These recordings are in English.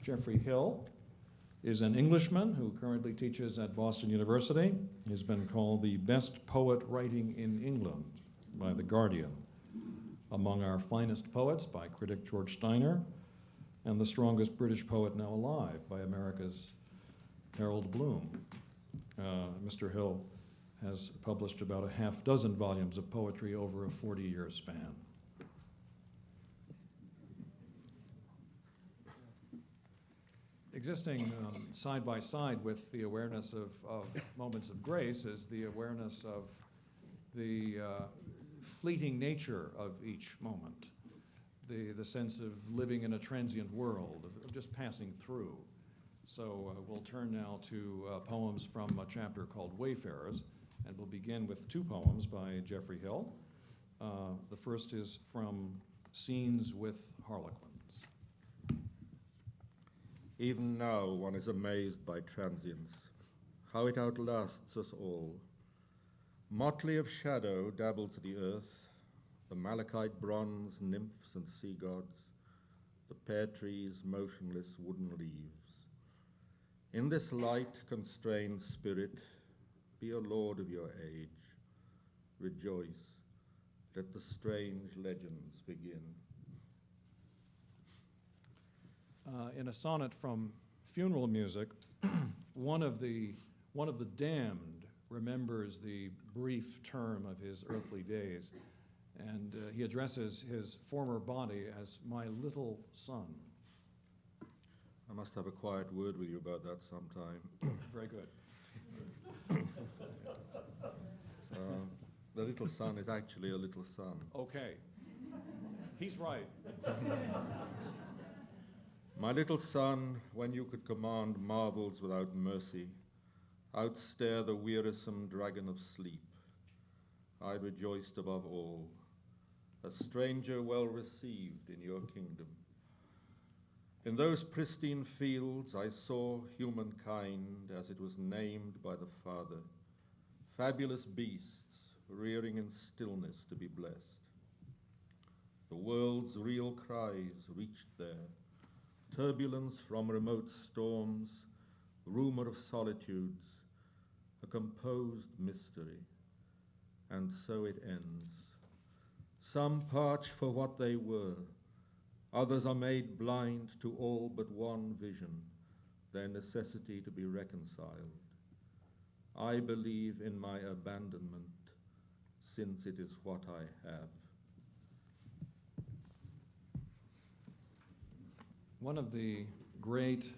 Geoffrey Hill is an Englishman who currently teaches at Boston University. He's been called the best poet writing in England by The Guardian, among our finest poets by critic George Steiner, and the strongest British poet now alive by America's Harold Bloom. Mr. Hill has published about a half dozen volumes of poetry over a 40-year span. Existing side by side with the awareness of moments of grace is the awareness of the fleeting nature of each moment, the sense of living in a transient world, of just passing through. So we'll turn now to poems from a chapter called Wayfarers, and we'll begin with two poems by Geoffrey Hill. The first is from Scenes with Harlequins. Even now one is amazed by transience, how it outlasts us all. Motley of shadow dabbles the earth, the malachite bronze nymphs and sea gods, the pear trees' motionless wooden leaves. In this light-constrained spirit, be a lord of your age. Rejoice, let the strange legends begin. In a sonnet from Funeral Music, one of the damned remembers the brief term of his earthly days, and he addresses his former body as my little son. I must have a quiet word with you about that sometime. Very good. The little son is actually a little son. Okay. He's right. My little son, when you could command marvels without mercy, outstare the wearisome dragon of sleep, I rejoiced above all, a stranger well received in your kingdom. In those pristine fields I saw humankind as it was named by the Father, fabulous beasts rearing in stillness to be blessed. The world's real cries reached there, turbulence from remote storms, rumor of solitudes, a composed mystery, and so it ends. Some parch for what they were, others are made blind to all but one vision, their necessity to be reconciled. I believe in my abandonment, since it is what I have. One of the great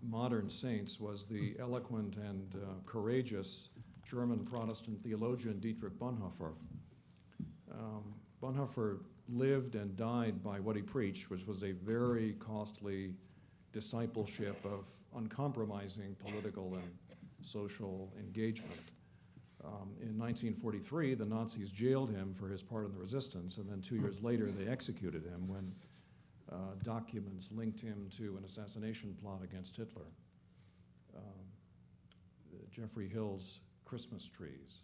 modern saints was the eloquent and courageous German Protestant theologian Dietrich Bonhoeffer. Bonhoeffer lived and died by what he preached, which was a very costly discipleship of uncompromising political and social engagement. In 1943, the Nazis jailed him for his part in the resistance, and then 2 years later they executed him when documents linked him to an assassination plot against Hitler. Geoffrey Hill's Christmas Trees.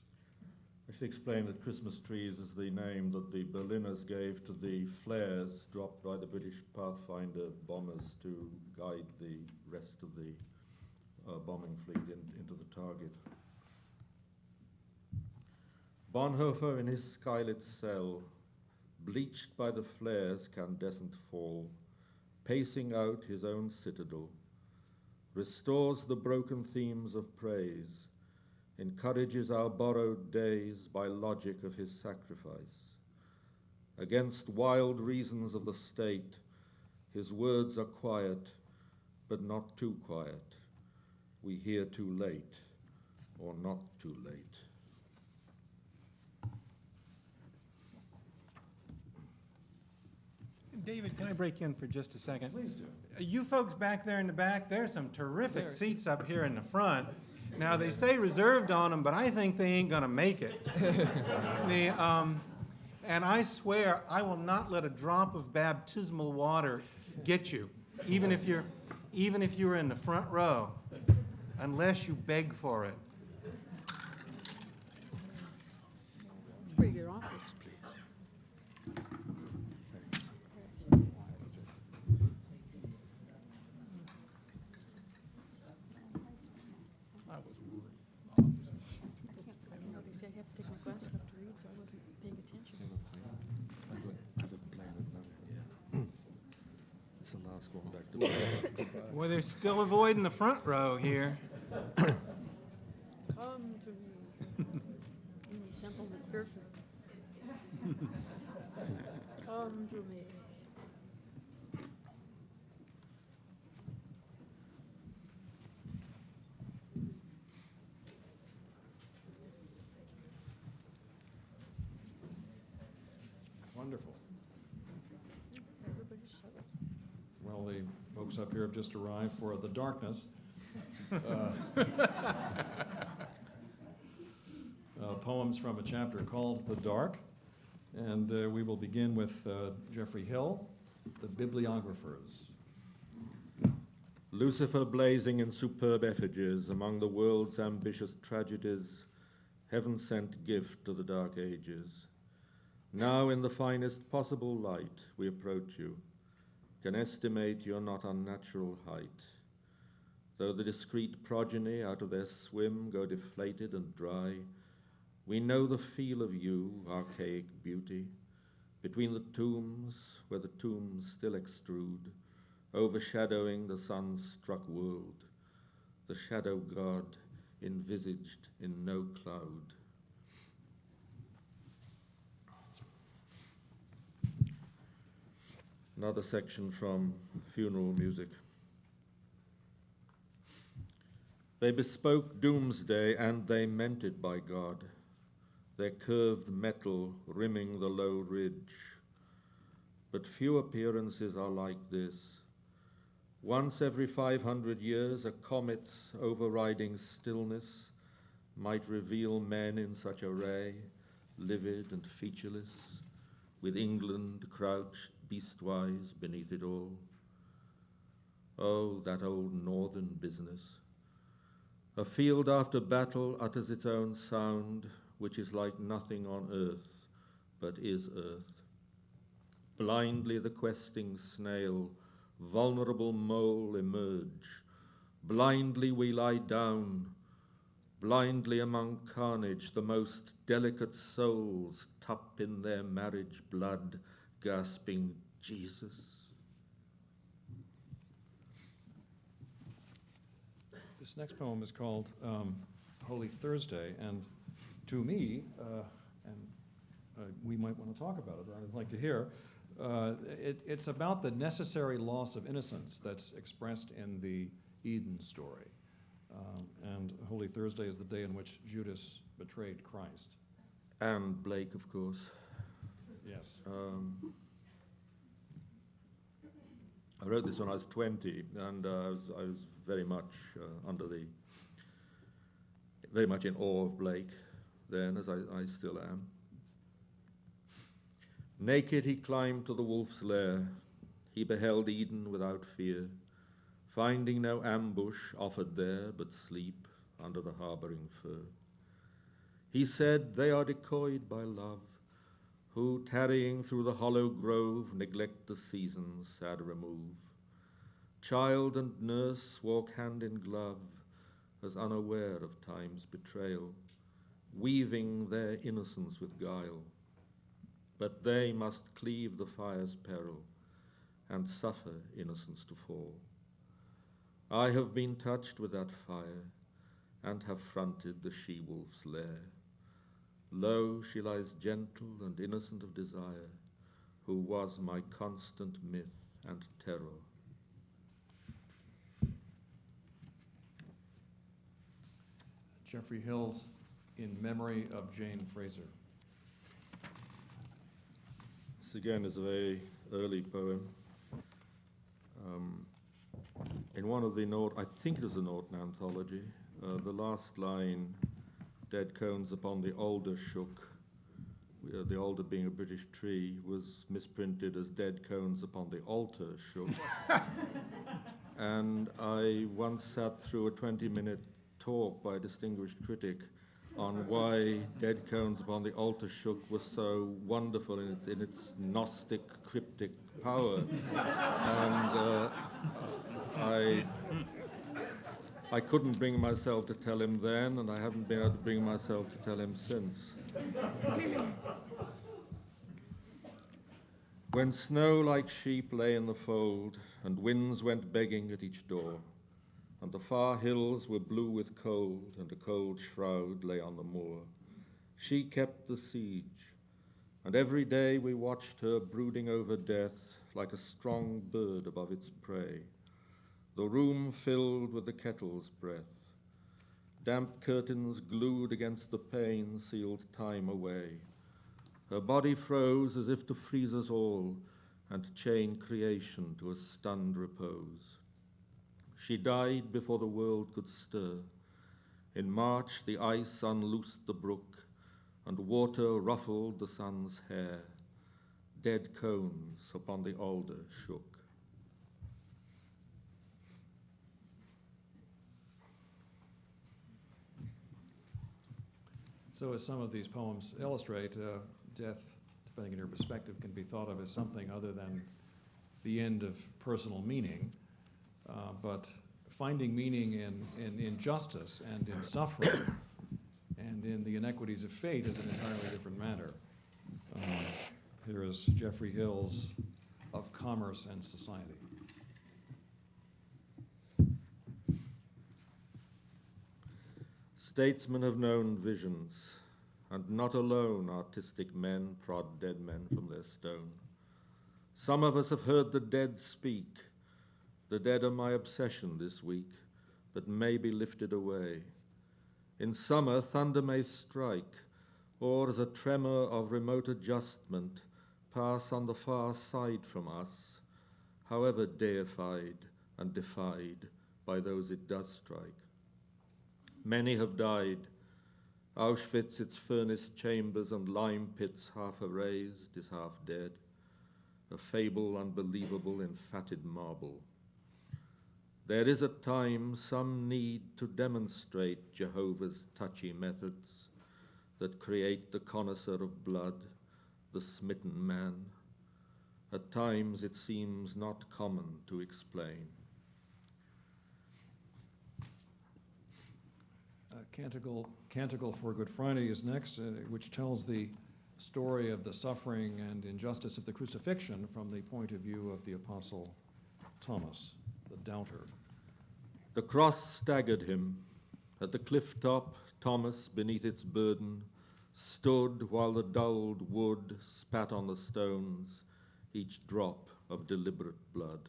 I should explain that Christmas trees is the name that the Berliners gave to the flares dropped by the British Pathfinder bombers to guide the rest of the bombing fleet into the target. Bonhoeffer in his skylit cell, bleached by the flare's candescent fall, pacing out his own citadel, restores the broken themes of praise, encourages our borrowed days by logic of his sacrifice. Against wild reasons of the state, his words are quiet, but not too quiet. We hear too late, or not too late. David, can I break in for just a second? Please do. You folks back there in the back, there's some terrific seats up here in the front. Now, they say reserved on them, but I think they ain't gonna make it. And I swear, I will not let a drop of baptismal water get you, even if you're in the front row, unless you beg for it. For your office. the last one back to back. Boy, they're still avoiding the front row here. Come to me. Simple McPherson. Come to me. Wonderful. Everybody's settled. Well, the folks up here have just arrived for The Darkness. Poems from a chapter called The Dark. And we will begin with Geoffrey Hill, The Bibliographers. Lucifer blazing in superb effigies among the world's ambitious tragedies, heaven sent gift to the dark ages. Now in the finest possible light we approach you, can estimate your not unnatural height. Though the discreet progeny out of their swim go deflated and dry, we know the feel of you, archaic beauty, between the tombs where the tombs still extrude, overshadowing the sun-struck world, the shadow god envisaged in no cloud. Another section from Funeral Music. They bespoke doomsday, and they meant it, by God, their curved metal rimming the low ridge. But few appearances are like this. Once every 500 years, a comet's overriding stillness might reveal men in such array, livid and featureless, with England crouched beastwise beneath it all. Oh, that old northern business. A field after battle utters its own sound, which is like nothing on earth, but is earth. Blindly the questing snail, vulnerable mole emerge. Blindly we lie down. Blindly among carnage, the most delicate souls tup in their marriage blood, gasping, Jesus. This next poem is called Holy Thursday, and to me, we might want to talk about it, I'd like to hear, it's about the necessary loss of innocence that's expressed in the Eden story. And Holy Thursday is the day in which Judas betrayed Christ. And Blake, of course. Yes. I wrote this when I was 20, and I was very much very much in awe of Blake then, as I still am. Naked he climbed to the wolf's lair. He beheld Eden without fear, finding no ambush offered there but sleep under the harboring fir. He said, they are decoyed by love, who, tarrying through the hollow grove, neglect the season's sad remove. Child and nurse walk hand in glove, as unaware of time's betrayal, weaving their innocence with guile. But they must cleave the fire's peril, and suffer innocence to fall. I have been touched with that fire, and have fronted the she-wolf's lair. Lo, she lies gentle and innocent of desire, who was my constant myth and terror. Geoffrey Hill's In Memory of Jane Fraser. This again is a very early poem. In one of the I think it was the Norton Anthology, the last line, dead cones upon the alder shook, the alder being a British tree, was misprinted as dead cones upon the altar shook. And I once sat through a 20-minute talk by a distinguished critic on why Dead Cones Upon the Altar Shook was so wonderful in its Gnostic, cryptic power. And I couldn't bring myself to tell him then, and I haven't been able to bring myself to tell him since. When snow like sheep lay in the fold, and winds went begging at each door, and the far hills were blue with cold, and a cold shroud lay on the moor, she kept the siege, and every day we watched her brooding over death like a strong bird above its prey, the room filled with the kettle's breath. Damp curtains glued against the pane sealed time away. Her body froze as if to freeze us all and chain creation to a stunned repose. She died before the world could stir. In March, the ice unloosed the brook, and water ruffled the sun's hair. Dead cones upon the alder shook. So as some of these poems illustrate, death, depending on your perspective, can be thought of as something other than the end of personal meaning, but finding meaning in injustice and in suffering and in the inequities of fate is an entirely different matter. Here is Geoffrey Hill's Of Commerce and Society. Statesmen have known visions, and not alone artistic men prod dead men from their stone. Some of us have heard the dead speak. The dead are my obsession this week, but may be lifted away. In summer, thunder may strike, or as a tremor of remote adjustment, pass on the far side from us, however deified and defied by those it does strike. Many have died. Auschwitz, its furnace chambers and lime pits half erased, is half dead. A fable unbelievable in fatted marble. There is at times some need to demonstrate Jehovah's touchy methods that create the connoisseur of blood, the smitten man. At times it seems not common to explain. Canticle for Good Friday is next, which tells the story of the suffering and injustice of the crucifixion from the point of view of the Apostle Thomas, the doubter. The cross staggered him. At the cliff top, Thomas, beneath its burden, stood while the dulled wood spat on the stones, each drop of deliberate blood.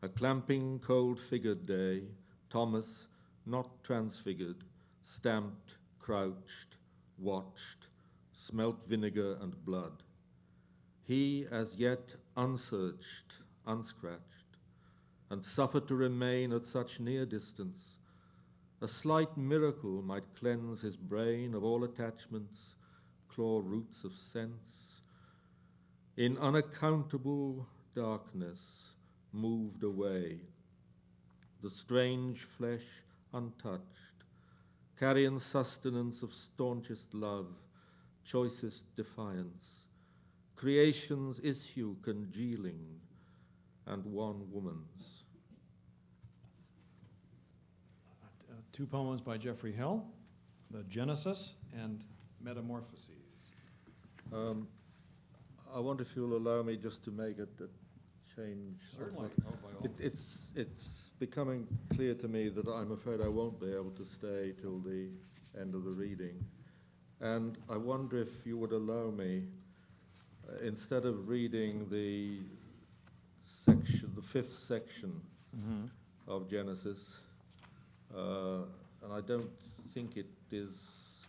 A clamping, cold-figured day, Thomas, not transfigured, stamped, crouched, watched, smelt vinegar and blood. He, as yet unsearched, unscratched, and suffered to remain at such near distance. A slight miracle might cleanse his brain of all attachments, claw roots of sense. In unaccountable darkness moved away, the strange flesh untouched, carrion sustenance of staunchest love, choicest defiance, creation's issue congealing, and one woman's. Two poems by Geoffrey Hill, The Genesis and Metamorphoses. I wonder if you'll allow me just to make a change. Certainly. Oh, by all. It's becoming clear to me that I'm afraid I won't be able to stay till the end of the reading. And I wonder if you would allow me, instead of reading the fifth section of Genesis, and I don't think it is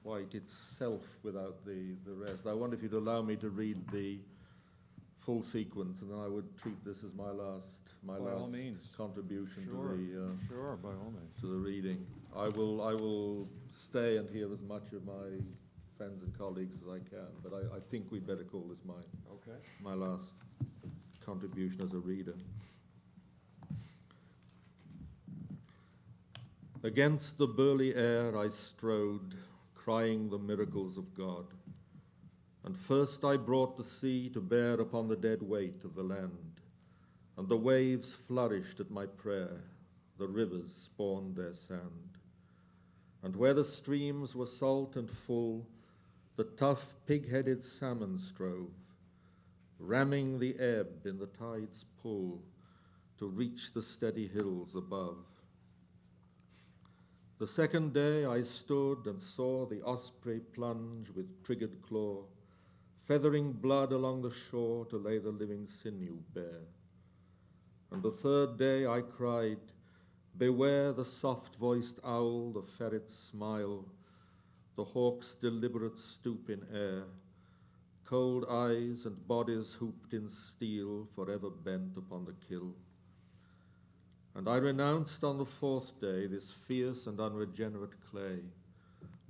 quite itself without the rest. I wonder if you'd allow me to read the full sequence, and then I would treat this as my last By all means. contribution Sure, by all means. to the reading. I will stay and hear as much of my friends and colleagues as I can, but I think we'd better call this Okay. my last contribution as a reader. Against the burly air I strode, crying the miracles of God. And first I brought the sea to bear upon the dead weight of the land, and the waves flourished at my prayer, the rivers spawned their sand. And where the streams were salt and full, the tough pig-headed salmon strove, ramming the ebb in the tide's pull to reach the steady hills above. The second day I stood and saw the osprey plunge with triggered claw, feathering blood along the shore to lay the living sinew bare. And the third day I cried, beware the soft-voiced owl, the ferret's smile, the hawk's deliberate stoop in air, cold eyes and bodies hooped in steel, forever bent upon the kill. And I renounced on the fourth day this fierce and unregenerate clay,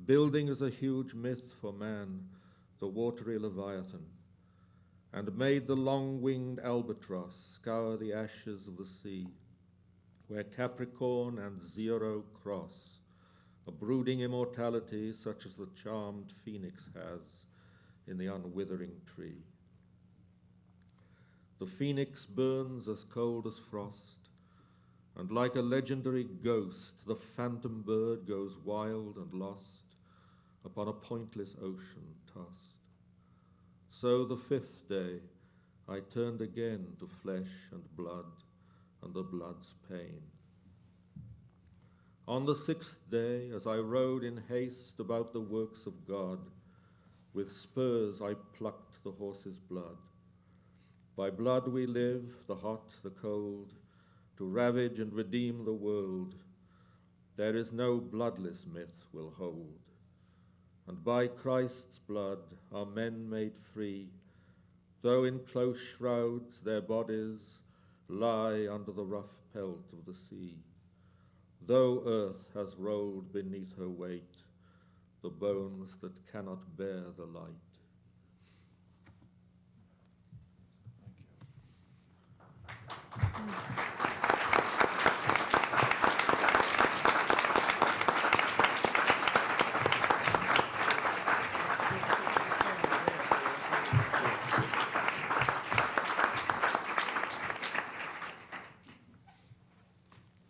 building as a huge myth for man the watery leviathan, and made the long-winged albatross scour the ashes of the sea, where Capricorn and Zero cross, a brooding immortality such as the charmed phoenix has in the unwithering tree. The phoenix burns as cold as frost, and like a legendary ghost, the phantom bird goes wild and lost upon a pointless ocean tossed. So the fifth day I turned again to flesh and blood and the blood's pain. On the sixth day, as I rode in haste about the works of God, with spurs I plucked the horse's blood. By blood we live, the hot, the cold, to ravage and redeem the world. There is no bloodless myth will hold. And by Christ's blood are men made free, though in close shrouds their bodies lie under the rough pelt of the sea. Though earth has rolled beneath her weight, the bones that cannot bear the light.